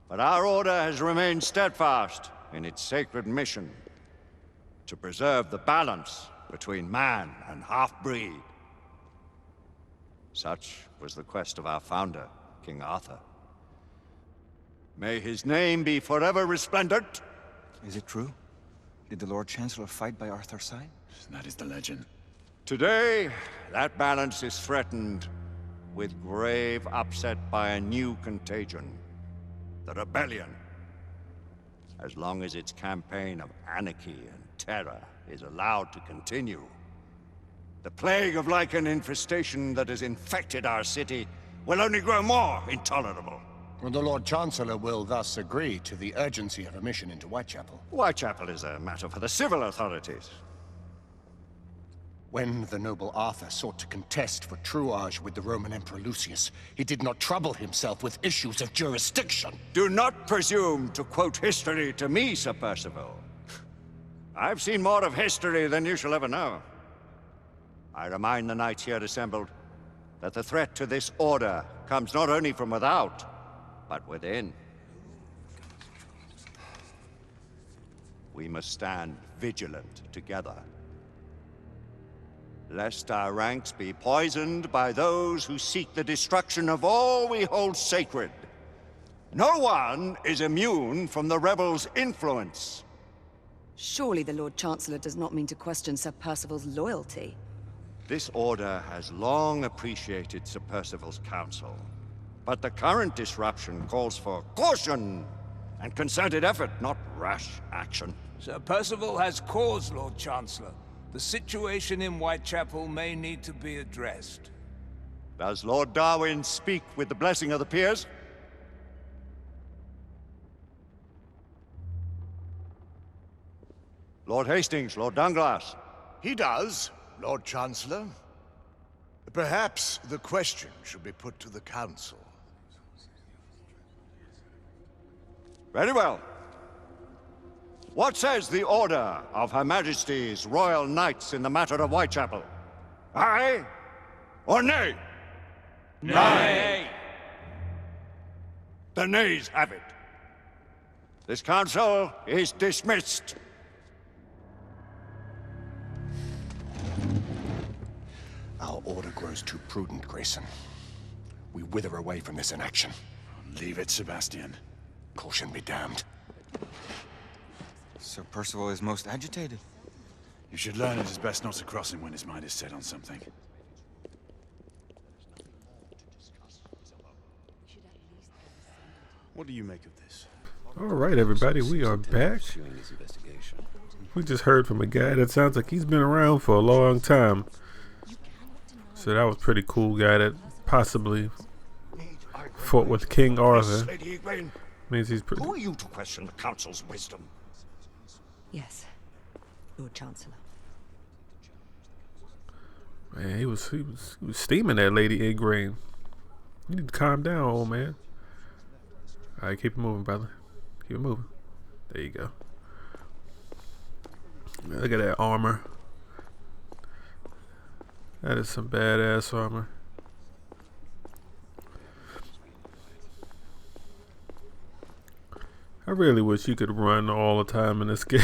But our order has remained steadfast in its sacred mission to preserve the balance between man and half-breed. Such was the quest of our founder, King Arthur. May his name be forever resplendent. Is it true? Did the Lord Chancellor fight by Arthur's side? That is the legend. Today, that balance is threatened with grave upset by a new contagion. The rebellion. As long as its campaign of anarchy and terror is allowed to continue, the plague of lichen infestation that has infected our city will only grow more intolerable. Well, the Lord Chancellor will thus agree to the urgency of a mission into Whitechapel. Whitechapel is a matter for the civil authorities. When the noble Arthur sought to contest for truage with the Roman Emperor Lucius, he did not trouble himself with issues of jurisdiction. Do not presume to quote history to me, Sir Percival. I've seen more of history than you shall ever know. I remind the knights here assembled that the threat to this order comes not only from without, but within. We must stand vigilant together, lest our ranks be poisoned by those who seek the destruction of all we hold sacred. No one is immune from the rebels' influence. Surely the Lord Chancellor does not mean to question Sir Percival's loyalty. This order has long appreciated Sir Percival's counsel, but the current disruption calls for caution and concerted effort, not rash action. Sir Percival has cause, Lord Chancellor. The situation in Whitechapel may need to be addressed. Does Lord Darwin speak with the blessing of the peers? Lord Hastings, Lord Dunglass. He does, Lord Chancellor. Perhaps the question should be put to the Council. Very well. What says the Order of Her Majesty's Royal Knights in the matter of Whitechapel? Aye or nay? Nay! The nays have it. This council is dismissed. Our order grows too prudent, Grayson. We wither away from this inaction. Leave it, Sebastian. Caution be damned. Sir Percival is most agitated. You should learn it is best not to cross him when his mind is set on something. What do you make of this? All right, everybody, we are back. We just heard from a guy that sounds like he's been around for a long time. So that was pretty cool guy that possibly fought with King Arthur. Means he's pretty. Who are you to question the council's wisdom? Yes, Lord Chancellor. Man, he was steaming that Lady Igraine. You need to calm down, old man. All right, keep it moving, brother. Keep it moving. There you go. Look at that armor. That is some badass armor. I really wish you could run all the time in this game.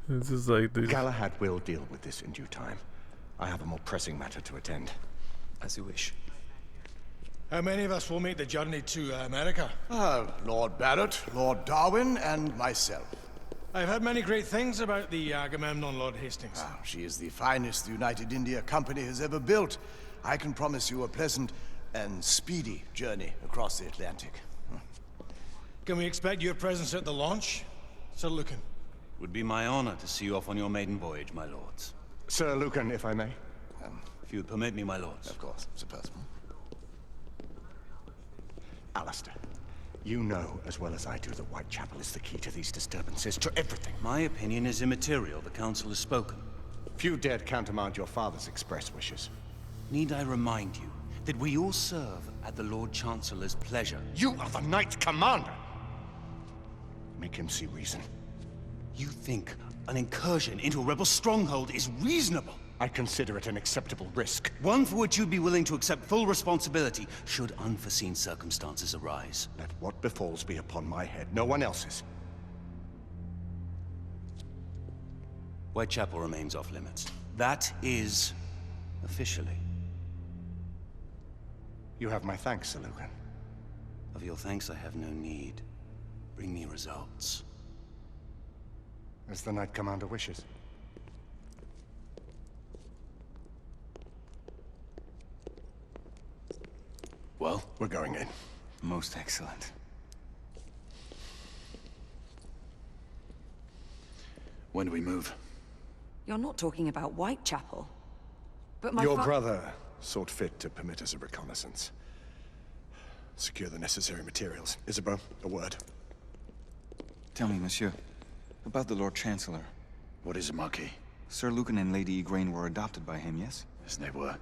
It's just like this. Galahad will deal with this in due time. I have a more pressing matter to attend. As you wish. How many of us will make the journey to America? Lord Barrett, Lord Darwin, and myself. I've heard many great things about the Agamemnon, Lord Hastings. She is the finest the United India Company has ever built. I can promise you a pleasant and speedy journey across the Atlantic. Can we expect your presence at the launch, Sir Lucan? Would be my honor to see you off on your maiden voyage, my lords. Sir Lucan, if I may. If you would permit me, my lords. Of course, Sir Percival. Alistair, you know as well as I do that Whitechapel is the key to these disturbances, to everything. My opinion is immaterial. The council has spoken. Few dared countermand your father's express wishes. Need I remind you that we all serve at the Lord Chancellor's pleasure? You are the Knight Commander! Make him see reason. You think an incursion into a rebel stronghold is reasonable? I consider it an acceptable risk. One for which you'd be willing to accept full responsibility should unforeseen circumstances arise. Let what befalls be upon my head, no one else's. Whitechapel remains off limits. That is officially. You have my thanks, Sir Lucan. Of your thanks I have no need. Bring me results. As the Knight Commander wishes. Well, We're going in. Most excellent. when do we move? You're not talking about Whitechapel. But my Your brother sought fit to permit us a reconnaissance. Secure the necessary materials. Isabeau, a word. Tell me, monsieur, about the Lord Chancellor. What is it, Marquis? Sir Lucan and Lady Igraine were adopted by him, yes? Yes, they were.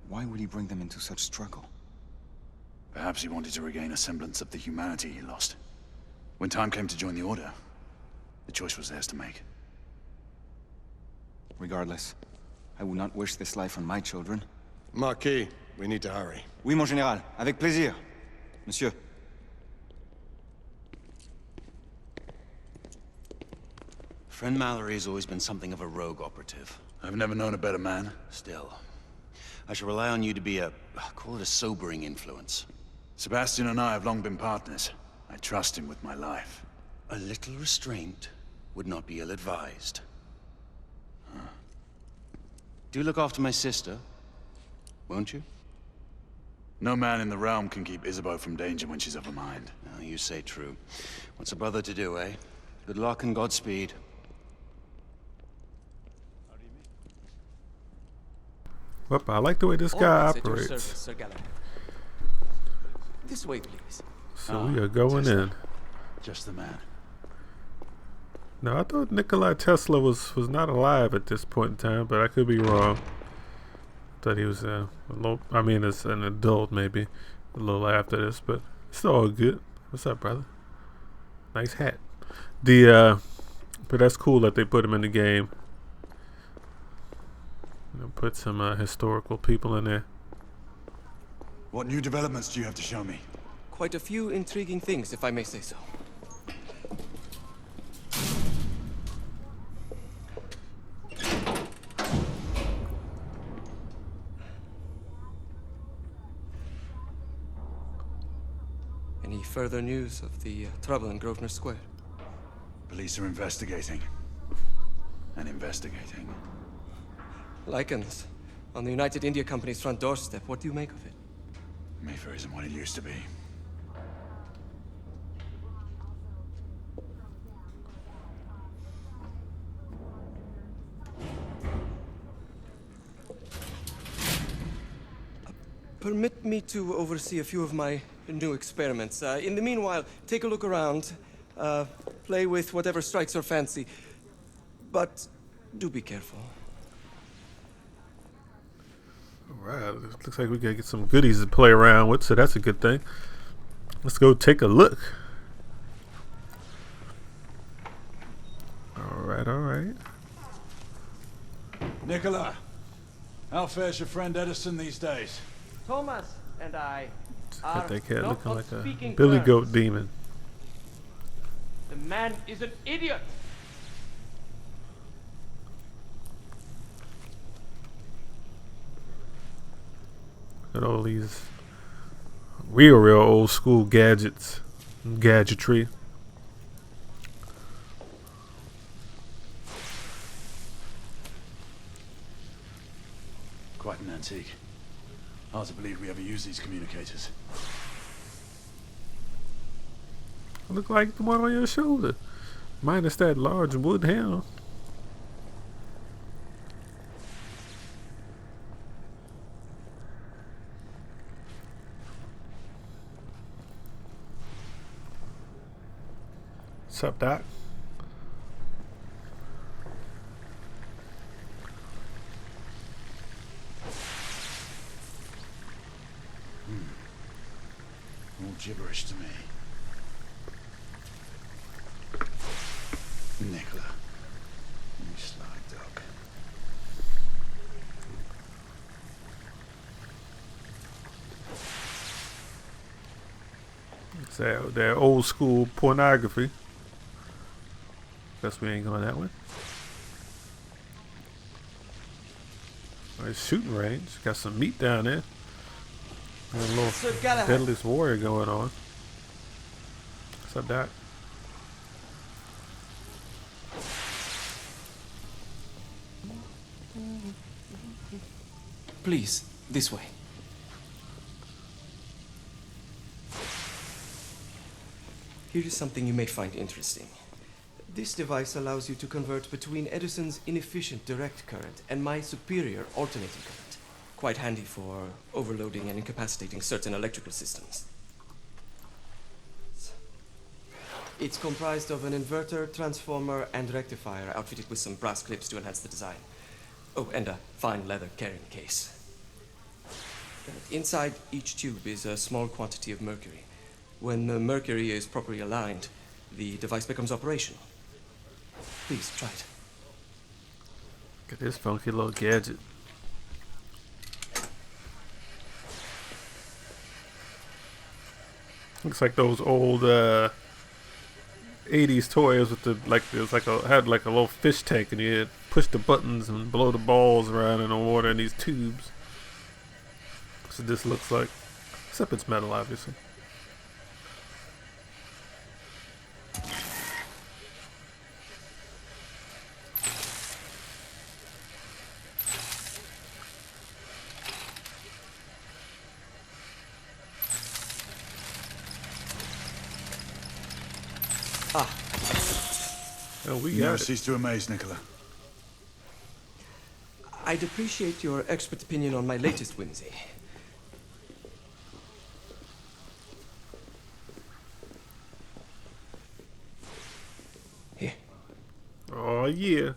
Why would he bring them into such struggle? Perhaps he wanted to regain a semblance of the humanity he lost. When time came to join the Order, the choice was theirs to make. Regardless, I would not wish this life on my children. Marquis, we need to hurry. Oui, mon général. Avec plaisir. Monsieur. Friend Mallory has always been something of a rogue operative. I've never known a better man. Still, I shall rely on you to be call it a sobering influence. Sebastian and I have long been partners. I trust him with my life. A little restraint would not be ill-advised. Do look after my sister, won't you? No man in the realm can keep Isabeau from danger when she's of a mind. Oh, you say true. What's a brother to do, eh? Good luck and Godspeed. Well, I like the way this guy operates. Sir Galahad. This way, please. So we are going in. Just the man. Now, I thought Nikola Tesla was not alive at this point in time, but I could be wrong. Thought he was a little, I mean, as an adult maybe, a little after this, but it's all good. What's up, brother? Nice hat. But that's cool that they put him in the game. You know, put some historical people in there. What new developments do you have to show me? Quite a few intriguing things, if I may say so. Any further news of the trouble in Grosvenor Square? Police are investigating. And investigating. Lycans, on the United India Company's front doorstep. What do you make of it? Mayfair isn't what it used to be. Permit me to oversee a few of my new experiments. In the meanwhile, take a look around. Play with whatever strikes your fancy. But do be careful. Alright, looks like we gotta get some goodies to play around with, so that's a good thing. Let's go take a look. Alright. Nicola, how fares your friend Edison these days? Thomas and I Got that cat not looking on like a speaking billy terms. goat demon. The man is an idiot. Look at all these real old school gadgets, gadgetry. Quite an antique. Hard to believe we ever use these communicators. Look like the one on your shoulder, minus that large wood handle. What's up, Doc? All gibberish to me. Nicola, you sly dog. It's that old school pornography. Guess we ain't going that way. Nice shooting range. Got some meat down there. Got a little deadliest warrior going on. What's up, Doc? Please, this way. Here is something you may find interesting. This device allows you to convert between Edison's inefficient direct current and my superior alternating current. Quite handy for overloading and incapacitating certain electrical systems. It's comprised of an inverter, transformer, and rectifier outfitted with some brass clips to enhance the design. Oh, and a fine leather carrying case. Inside each tube is a small quantity of mercury. When the mercury is properly aligned, the device becomes operational. Please, try it. Look at this funky little gadget. Looks like those old 80s toys with the had like a little fish tank, and you push the buttons and blow the balls around in the water in these tubes. That's what this looks like. Except it's metal, obviously. Oh, we You never got it. cease to amaze, Nicola. I'd appreciate your expert opinion on my latest whimsy. Here. Oh, yeah.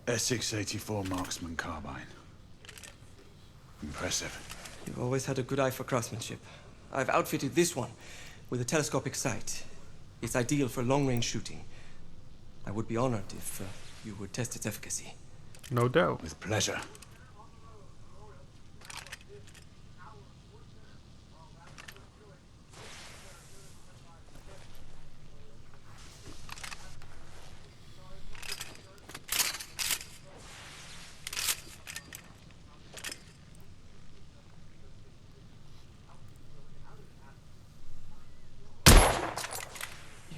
S684 marksman carbine. Impressive. You've always had a good eye for craftsmanship. I've outfitted this one with a telescopic sight. It's ideal for long-range shooting. I would be honored if you would test its efficacy. No doubt. With pleasure.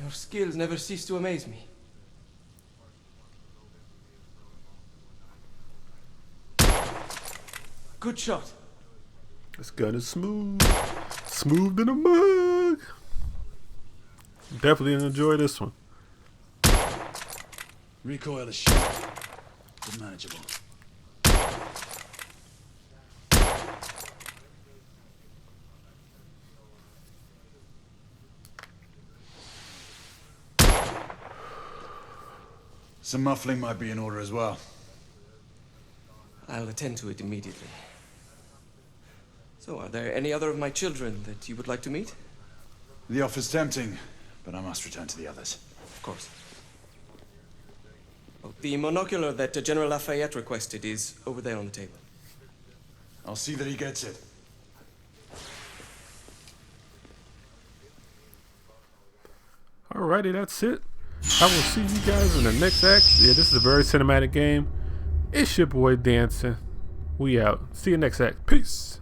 Your skills never cease to amaze me. Good shot. This gun is smooth. Smooth than a mug. Definitely enjoy this one. Recoil is sharp, but manageable. Some muffling might be in order as well. I'll attend to it immediately. So, are there any other of my children that you would like to meet? The offer's tempting, but I must return to the others. Of course. Oh, the monocular that General Lafayette requested is over there on the table. I'll see that he gets it. Alrighty, that's it. I will see you guys in the next act. Yeah, this is a very cinematic game. It's your boy Dancing. We out. See you next act. Peace.